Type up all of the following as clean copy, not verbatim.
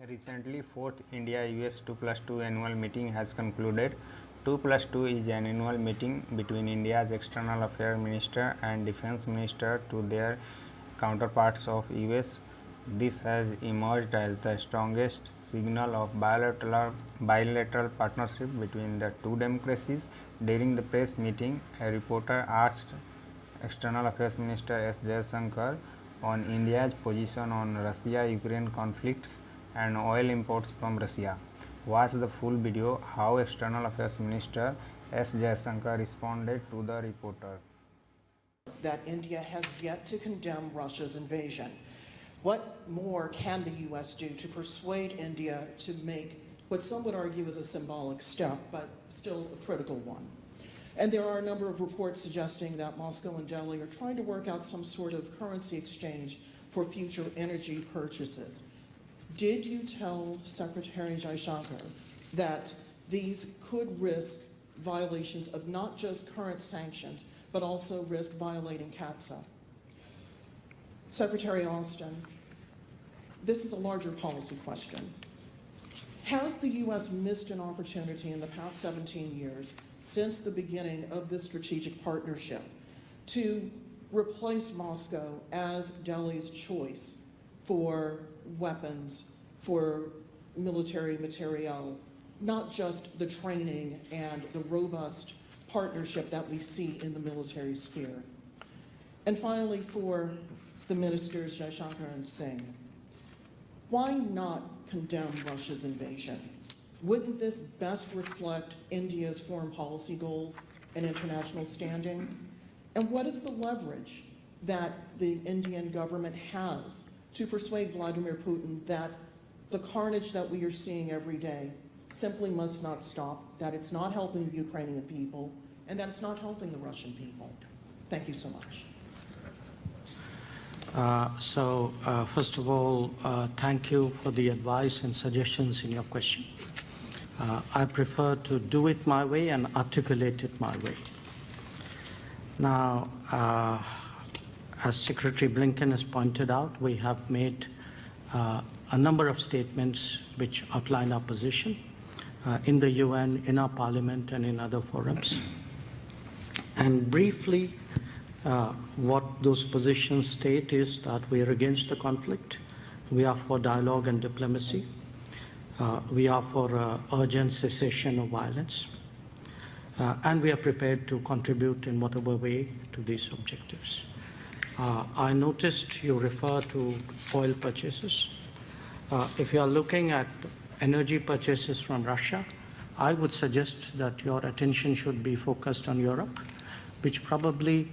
Recently, fourth India-US 2+2 annual meeting has concluded. 2+2 is an annual meeting between India's External Affairs Minister and Defense Minister to their counterparts of US. This has emerged as the strongest signal of bilateral partnership between the two democracies. During the press meeting, a reporter asked External Affairs Minister S Jaishankar on India's position on Russia-Ukraine conflicts and oil imports from Russia. Watch the full video how External Affairs Minister S Jaishankar responded to the reporter. That India has yet to condemn Russia's invasion. What more can the U.S. do to persuade India to make what some would argue is a symbolic step, but still a critical one? And there are a number of reports suggesting that Moscow and Delhi are trying to work out some sort of currency exchange for future energy purchases. Did you tell Secretary Jaishankar that these could risk violations of not just current sanctions, but also risk violating CAATSA? Secretary Austin, this is a larger policy question. Has the U.S. missed an opportunity in the past 17 years since the beginning of this strategic partnership to replace Moscow as Delhi's choice for weapons, for military materiel, not just the training and the robust partnership that we see in the military sphere? And finally, for the ministers Jaishankar and Singh, why not condemn Russia's invasion? Wouldn't this best reflect India's foreign policy goals and international standing? And what is the leverage that the Indian government has to persuade Vladimir Putin that the carnage that we are seeing every day simply must not stop, that it's not helping the Ukrainian people, and that it's not helping the Russian people? Thank you so much. First of all, thank you for the advice and suggestions in your question. I prefer to do it my way and articulate it my way. Now, as Secretary Blinken has pointed out, we have made a number of statements which outline our position in the UN, in our parliament, and in other forums. And briefly, what those positions state is that we are against the conflict, we are for dialogue and diplomacy, we are for urgent cessation of violence, and we are prepared to contribute in whatever way to these objectives. I noticed you refer to oil purchases. If you are looking at energy purchases from Russia, I would suggest that your attention should be focused on Europe, which probably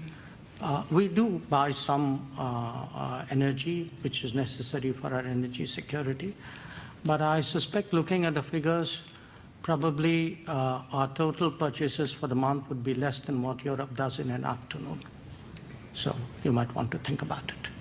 we do buy some energy which is necessary for our energy security, but I suspect, looking at the figures, probably our total purchases for the month would be less than what Europe does in an afternoon. So you might want to think about it.